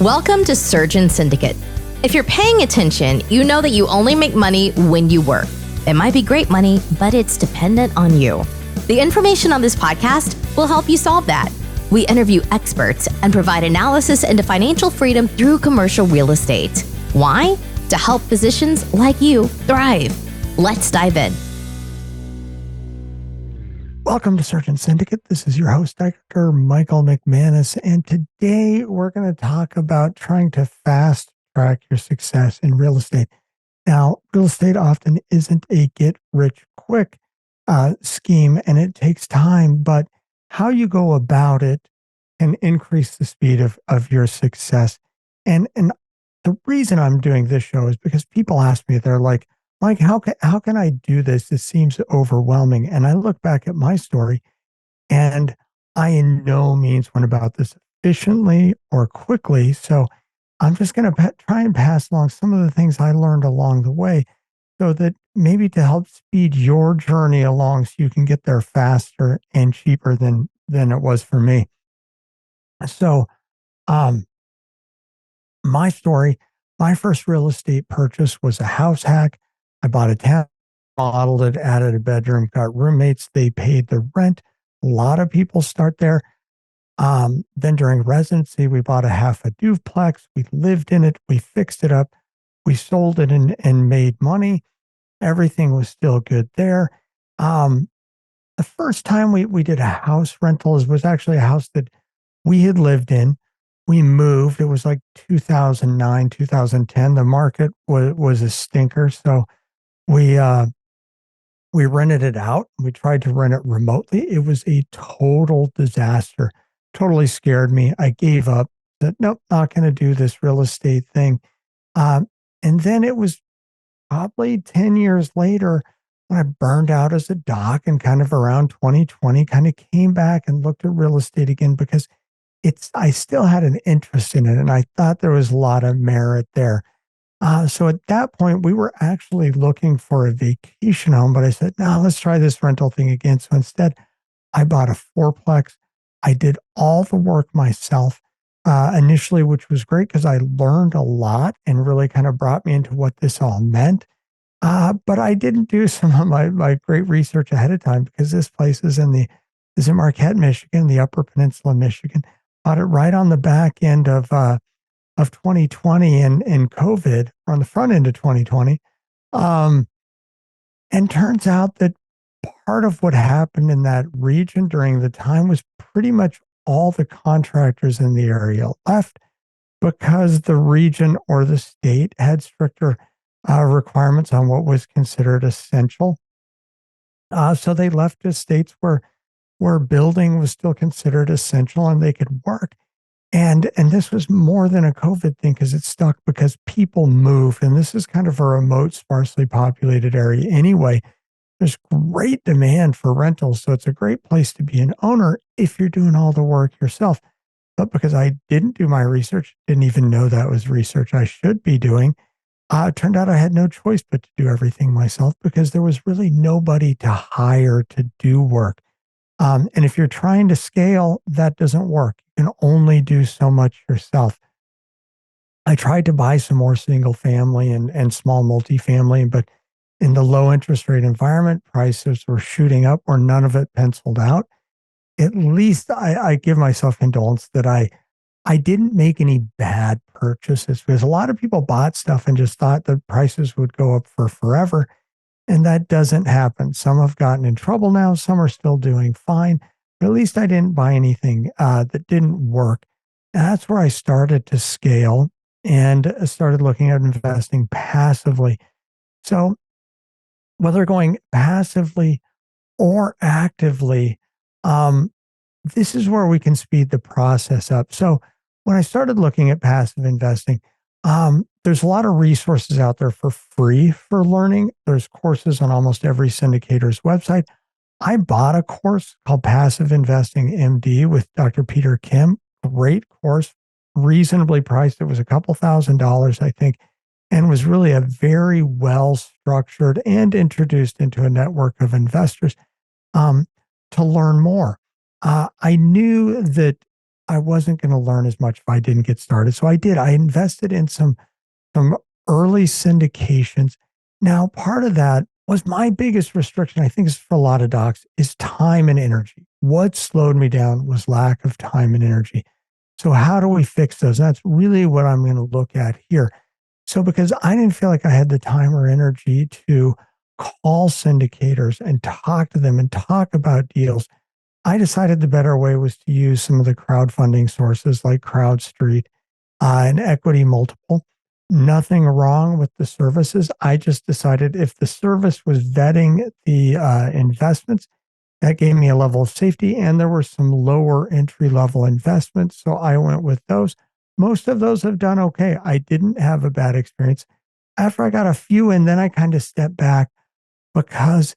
Welcome to Surgeon Syndicate. If you're paying attention, you know that you only make money when you work. It might be great money, but it's dependent on you. The information on this podcast will help you solve that. We interview experts and provide analysis into financial freedom through commercial real estate. Why? To help physicians like you thrive. Let's dive in. Welcome to Surgeon Syndicate. This is your host, Dr. Michael McManus, and today we're going to talk about trying to fast track your success in real estate. Now, real estate often isn't a get-rich-quick scheme, and it takes time, but how you go about it can increase the speed of your success. And the reason I'm doing this show is because people ask me, they're like, Mike, how can I do this? This seems overwhelming. And I look back at my story, and I in no means went about this efficiently or quickly. So I'm just going to try and pass along some of the things I learned along the way so that maybe to help speed your journey along so you can get there faster and cheaper than it was for me. So my story, my first real estate purchase was a house hack. I bought a town, modeled it, added a bedroom, got roommates. They paid the rent. A lot of people start there. Then during residency, we bought a half a duplex. We lived in it. We fixed it up. We sold it and made money. Everything was still good there. The first time we did a house rental was actually a house that we had lived in. We moved. It was like 2009, 2010. The market was a stinker. So we rented it out. We tried to rent it remotely. It was a total disaster. Totally scared me. I gave up. Said, nope, not going to do this real estate thing. And then it was probably 10 years later when I burned out as a doc and kind of around 2020, kind of came back and looked at real estate again because I still had an interest in it. And I thought there was a lot of merit there. So at that point, we were actually looking for a vacation home, but I said, no, let's try this rental thing again. So instead, I bought a fourplex. I did all the work myself initially, which was great because I learned a lot and really kind of brought me into what this all meant. But I didn't do some of my great research ahead of time because this place is in Marquette, Michigan, the Upper Peninsula, Michigan. Bought it right on the back end of 2020 and COVID, or on the front end of 2020. And turns out that part of what happened in that region during the time was pretty much all the contractors in the area left because the region or the state had stricter requirements on what was considered essential. So they left to states where building was still considered essential and they could work. And this was more than a COVID thing because it stuck because people moved. And this is kind of a remote, sparsely populated area anyway. There's great demand for rentals. So it's a great place to be an owner if you're doing all the work yourself. But because I didn't do my research, didn't even know that was research I should be doing, it turned out I had no choice but to do everything myself because there was really nobody to hire to do work. And if you're trying to scale, that doesn't work. You can only do so much yourself. I tried to buy some more single family and small multifamily, but in the low interest rate environment, prices were shooting up or none of it penciled out. At least I give myself condolence that I didn't make any bad purchases because a lot of people bought stuff and just thought the prices would go up for forever. And that doesn't happen. Some have gotten in trouble now. Some are still doing fine. But at least I didn't buy anything that didn't work. And that's where I started to scale and started looking at investing passively. So whether going passively or actively, this is where we can speed the process up. So when I started looking at passive investing, there's a lot of resources out there for free for learning. There's courses on almost every syndicator's website. I bought a course called Passive Investing MD with Dr. Peter Kim. Great course, reasonably priced. It was a couple $1,000s, I think, and was really a very well structured and introduced into a network of investors to learn more. I knew that I wasn't going to learn as much if I didn't get started. So I did. I invested in some early syndications. Now, part of that was my biggest restriction, I think is for a lot of docs, is time and energy. What slowed me down was lack of time and energy. So how do we fix those? That's really what I'm going to look at here. So because I didn't feel like I had the time or energy to call syndicators and talk to them and talk about deals, I decided the better way was to use some of the crowdfunding sources like CrowdStreet and Equity Multiple. Nothing wrong with the services. I just decided if the service was vetting the investments, that gave me a level of safety, and there were some lower entry level investments. So I went with those. Most of those have done okay. I didn't have a bad experience. After I got a few in, then I kind of stepped back because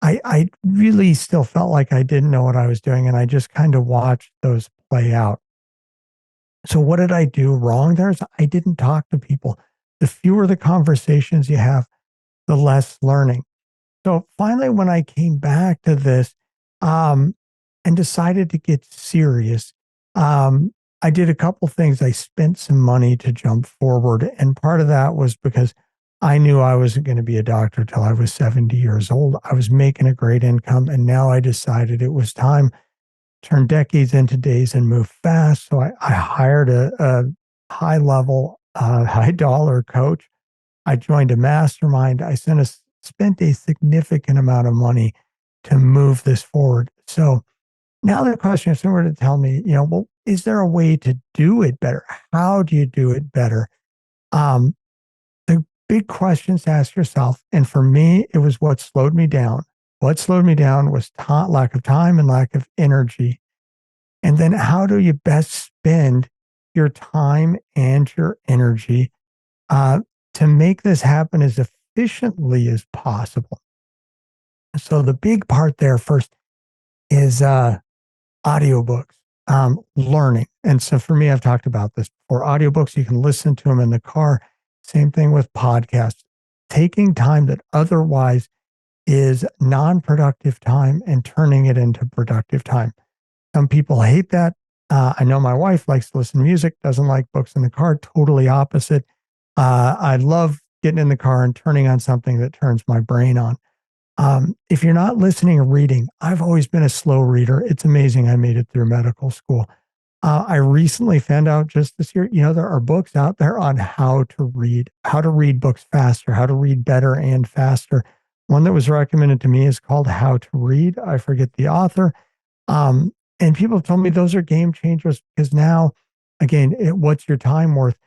I really still felt like I didn't know what I was doing. And I just kind of watched those play out. So what did I do wrong there? Is I didn't talk to people. The fewer the conversations you have, the less learning. So finally, when I came back to this um, and decided to get serious, I did a couple things. I spent some money to jump forward. And part of that was because I knew I wasn't going to be a doctor till I was 70 years old. I was making a great income. And now I decided it was time to turn decades into days and move fast. So I hired a high level, high dollar coach. I joined a mastermind. I spent a significant amount of money to move this forward. So now the question, if someone were to tell me, well, is there a way to do it better? How do you do it better? The big questions to ask yourself, and for me, it was what slowed me down. What slowed me down was lack of time and lack of energy. And then how do you best spend your time and your energy to make this happen as efficiently as possible? So the big part there first is audiobooks, learning. And so for me, I've talked about this before. Audiobooks, you can listen to them in the car. Same thing with podcasts. Taking time that otherwise is non-productive time and turning it into productive time. Some people hate that. I know my wife likes to listen to music, doesn't like books in the car, totally opposite. I love getting in the car and turning on something that turns my brain on. If you're not listening or reading, I've always been a slow reader. It's amazing I made it through medical school. I recently found out just this year, there are books out there on how to read books faster, how to read better and faster. One that was recommended to me is called How to Read. I forget the author. And people have told me those are game changers because now, again, what's your time worth?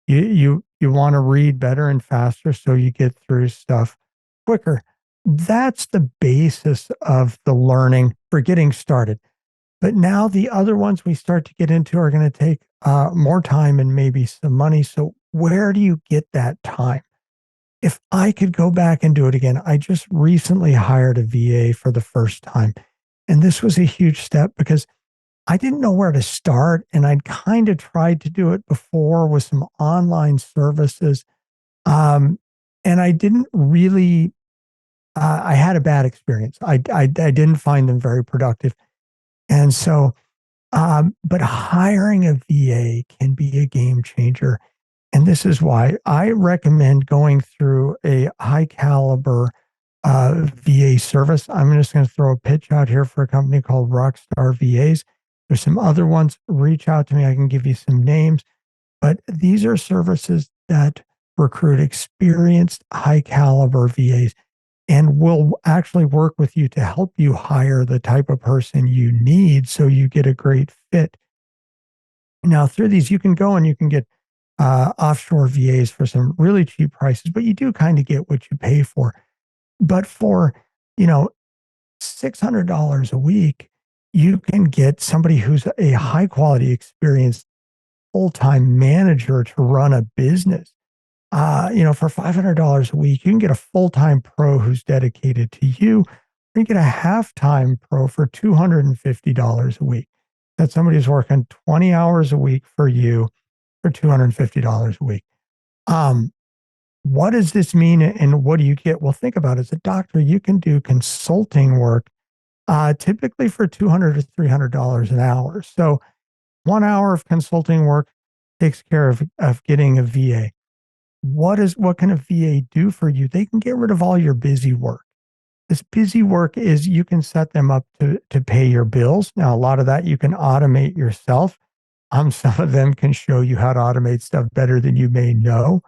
You want to read better and faster so you get through stuff quicker. That's the basis of the learning for getting started. But now the other ones we start to get into are going to take more time and maybe some money. So where do you get that time? If I could go back and do it again, I just recently hired a VA for the first time. And this was a huge step because I didn't know where to start. And I'd kind of tried to do it before with some online services. And I didn't really, I had a bad experience. I didn't find them very productive. And so, but hiring a VA can be a game changer. And this is why I recommend going through a high caliber VA service. I'm just going to throw a pitch out here for a company called Rockstar VAs. There's some other ones. Reach out to me. I can give you some names. But these are services that recruit experienced high caliber VAs and will actually work with you to help you hire the type of person you need so you get a great fit. Now, through these, you can go and you can get offshore VAs for some really cheap prices, but you do kind of get what you pay for. But for, $600 a week, you can get somebody who's a high quality, experienced full-time manager to run a business. For $500 a week, you can get a full-time pro who's dedicated to you. Or you get a half-time pro for $250 a week. That's somebody who's working 20 hours a week for you for $250 a week. What does this mean and what do you get? Well, think about it. As a doctor, you can do consulting work typically for $200 to $300 an hour. So 1 hour of consulting work takes care of getting a VA. What can a VA do for you? They can get rid of all your busy work. This busy work is you can set them up to pay your bills. Now, a lot of that you can automate yourself. Some of them can show you how to automate stuff better than you may know.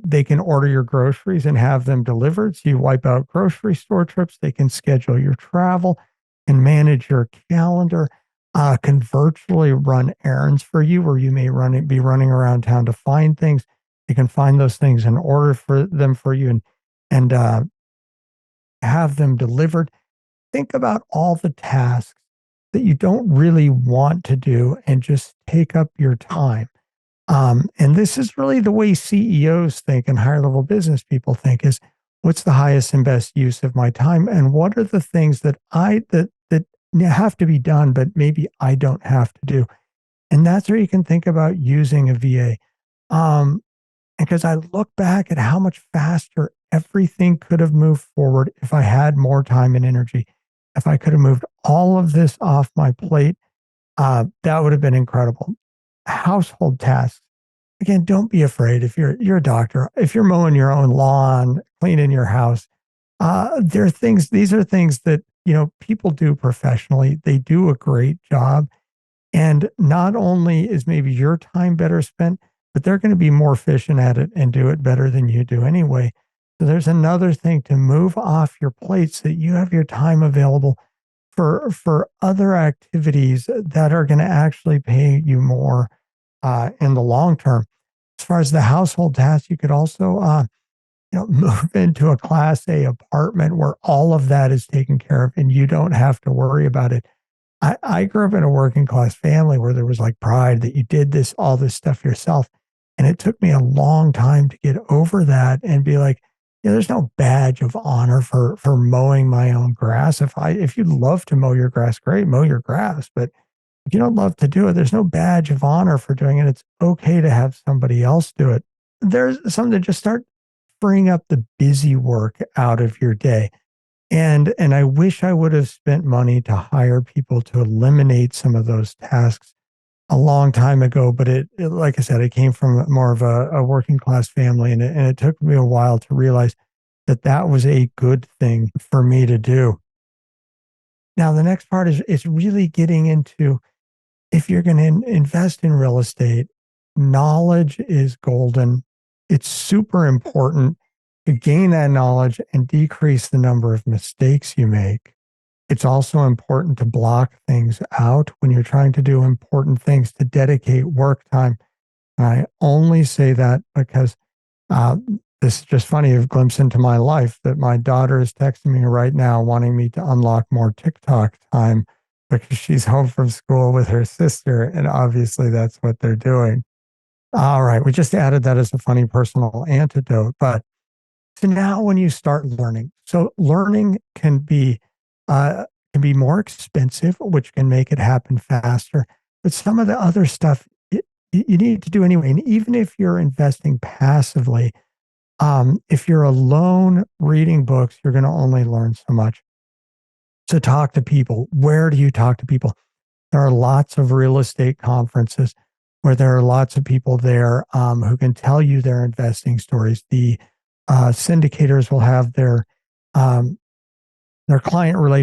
They can order your groceries and have them delivered. So you wipe out grocery store trips. They can schedule your travel and manage your calendar. Can virtually run errands for you where you may be running around town to find things. They can find those things and order for them for you and have them delivered. Think about all the tasks that you don't really want to do and just take up your time. And this is really the way CEOs think and higher level business people think is what's the highest and best use of my time? And what are the things that that have to be done, but maybe I don't have to do? And that's where you can think about using a VA. Because I look back at how much faster everything could have moved forward if I had more time and energy. If I could have moved all of this off my plate, that would have been incredible. Household tasks. Again, don't be afraid if you're a doctor, if you're mowing your own lawn, cleaning your house. These are things that, people do professionally. They do a great job. And not only is maybe your time better spent, but they're going to be more efficient at it and do it better than you do anyway. So there's another thing to move off your plate so that you have your time available for other activities that are going to actually pay you more in the long term. As far as the household tasks, you could also move into a Class A apartment where all of that is taken care of and you don't have to worry about it. I grew up in a working class family where there was like pride that you did all this stuff yourself. And it took me a long time to get over that and be like, there's no badge of honor for mowing my own grass. If you love to mow your grass, great, mow your grass. But if you don't love to do it, there's no badge of honor for doing it. It's okay to have somebody else do it. There's something to just start freeing up the busy work out of your day. And I wish I would have spent money to hire people to eliminate some of those tasks a long time ago. But like I said, it came from more of a working class family, and it took me a while to realize that was a good thing for me to do. Now, the next part is really getting into if you're going to invest in real estate, knowledge is golden. It's super important to gain that knowledge and decrease the number of mistakes you make. It's also important to block things out when you're trying to do important things, to dedicate work time. And I only say that because this is just funny, a glimpse into my life that my daughter is texting me right now wanting me to unlock more TikTok time because she's home from school with her sister. And obviously that's what they're doing. All right. We just added that as a funny personal antidote. But so now when you start learning, so learning can be more expensive, which can make it happen faster. But some of the other stuff you need to do anyway. And even if you're investing passively, if you're alone reading books, you're going to only learn so much. So talk to people. Where do you talk to people? There are lots of real estate conferences where there are lots of people there who can tell you their investing stories. The syndicators will have their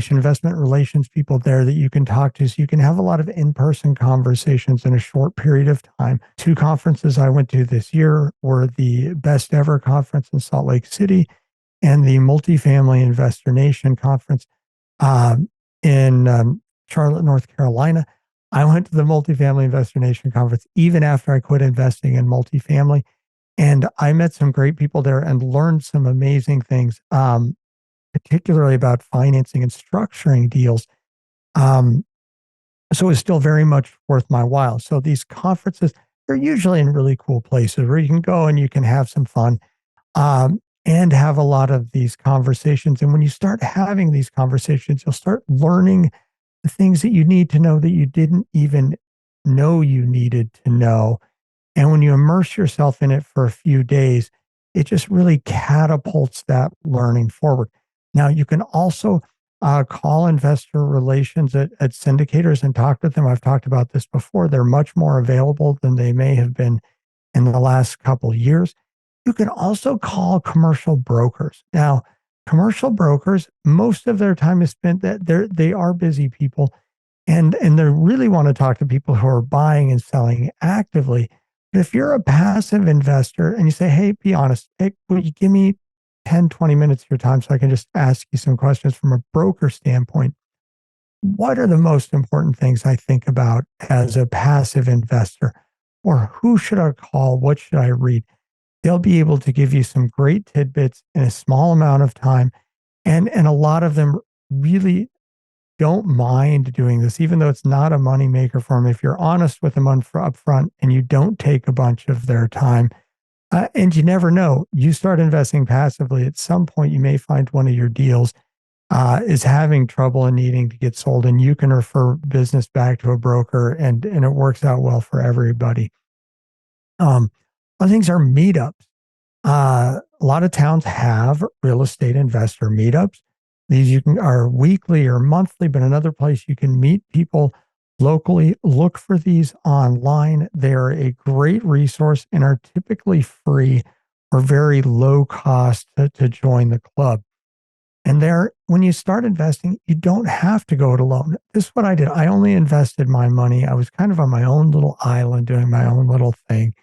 investment relations people there that you can talk to. So you can have a lot of in-person conversations in a short period of time. 2 conferences I went to this year were the Best Ever Conference in Salt Lake City and the Multifamily Investor Nation Conference in Charlotte, North Carolina. I went to the Multifamily Investor Nation Conference even after I quit investing in multifamily. And I met some great people there and learned some amazing things, particularly about financing and structuring deals. So it's still very much worth my while. So these conferences, they're usually in really cool places where you can go and you can have some fun and have a lot of these conversations. And when you start having these conversations, you'll start learning the things that you need to know that you didn't even know you needed to know. And when you immerse yourself in it for a few days, it just really catapults that learning forward. Now, you can also call investor relations at syndicators and talk to them. I've talked about this before. They're much more available than they may have been in the last couple of years. You can also call commercial brokers. Now, commercial brokers, most of their time is spent that they are busy people, and they really want to talk to people who are buying and selling actively. But if you're a passive investor and you say, hey, be honest, hey, will you give me 10, 20 minutes of your time so I can just ask you some questions from a broker standpoint? What are the most important things I think about as a passive investor? Or who should I call? What should I read? They'll be able to give you some great tidbits in a small amount of time. And a lot of them really don't mind doing this, even though it's not a moneymaker for them. If you're honest with them up front and you don't take a bunch of their time, and you never know, you start investing passively, at some point you may find one of your deals is having trouble and needing to get sold, and you can refer business back to a broker, and it works out well for everybody. Other things are meetups. A lot of towns have real estate investor meetups. These are weekly or monthly, but another place you can meet people locally. Look for these online. They're a great resource and are typically free or very low cost to join the club. And there, when you start investing, you don't have to go it alone. This is what I did. I only invested my money. I was kind of on my own little island doing my own little thing.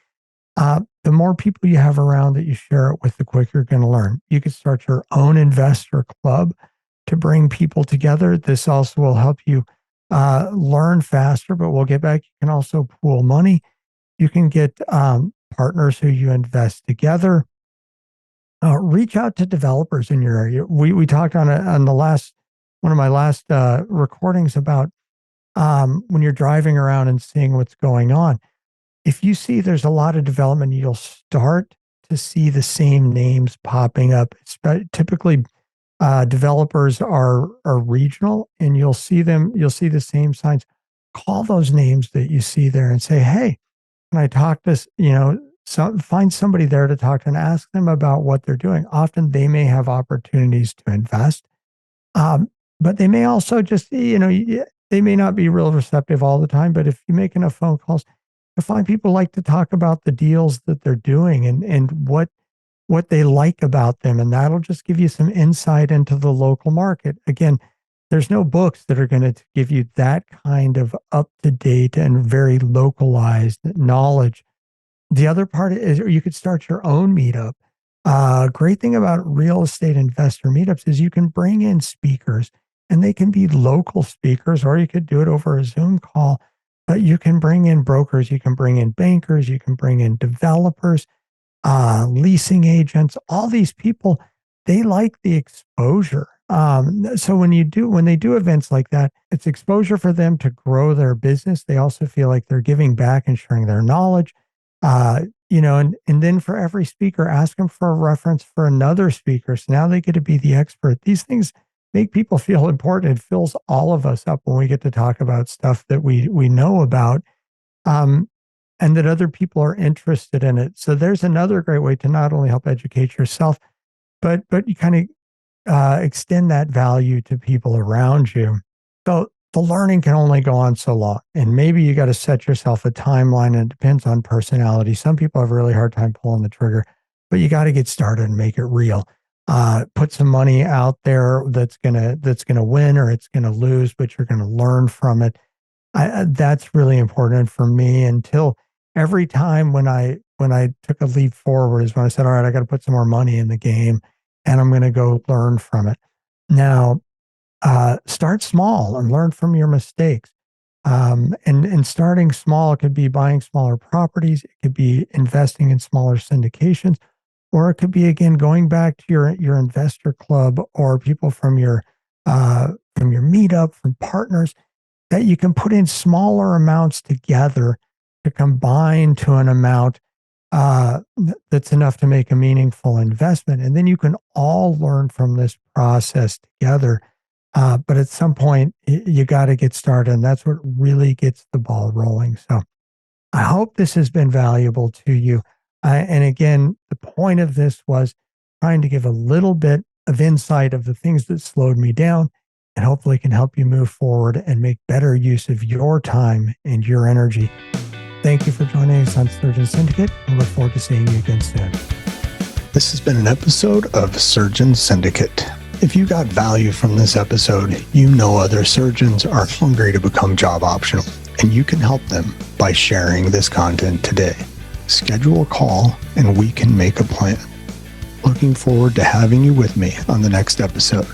The more people you have around that you share it with, the quicker you're going to learn. You can start your own investor club to bring people together. This also will help you learn faster, but we'll get back. You can also pool money. You can get partners who you invest together. Reach out to developers in your area. We talked on the last one of my last recordings about when you're driving around and seeing what's going on. If you see there's a lot of development, you'll start to see the same names popping up. Typically, developers are regional, and you'll see the same signs. Call those names that you see there and say, hey, can I talk to, find somebody there to talk to and ask them about what they're doing. Often they may have opportunities to invest, but they may also just, they may not be real receptive all the time. But if you make enough phone calls, you'll find people like to talk about the deals that they're doing and what they like about them. And that'll just give you some insight into the local market. Again, there's no books that are going to give you that kind of up-to-date and very localized knowledge. The other part is you could start your own meetup. Great thing about real estate investor meetups is you can bring in speakers, and they can be local speakers, or you could do it over a Zoom call. But you can bring in brokers, you can bring in bankers, you can bring in developers, leasing agents. All these people, they like the exposure. So when they do events like that, it's exposure for them to grow their business. They also feel like they're giving back and sharing their knowledge. And then for every speaker, ask them for a reference for another speaker. So now they get to be the expert. These things make people feel important. It fills all of us up when we get to talk about stuff that we know about, and that other people are interested in it. So there's another great way to not only help educate yourself, but you kind of extend that value to people around you. So the learning can only go on so long. And maybe you got to set yourself a timeline, and it depends on personality. Some people have a really hard time pulling the trigger, but you got to get started and make it real. Put some money out there that's gonna win or it's gonna lose, but you're gonna learn from it. That's really important for me. Until every time when I took a leap forward is when I said, all right, I got to put some more money in the game, and I'm going to go learn from it. Now, start small and learn from your mistakes. And starting small, it could be buying smaller properties, it could be investing in smaller syndications. Or it could be, again, going back to your investor club or people from your meetup, from partners, that you can put in smaller amounts together to combine to an amount that's enough to make a meaningful investment. And then you can all learn from this process together. But at some point, you got to get started. And that's what really gets the ball rolling. So I hope this has been valuable to you. And again, the point of this was trying to give a little bit of insight of the things that slowed me down and hopefully can help you move forward and make better use of your time and your energy. Thank you for joining us on Surgeon Syndicate, and look forward to seeing you again soon. This has been an episode of Surgeon Syndicate. If you got value from this episode, you know other surgeons are hungry to become job optional, and you can help them by sharing this content today. Schedule a call and we can make a plan. Looking forward to having you with me on the next episode.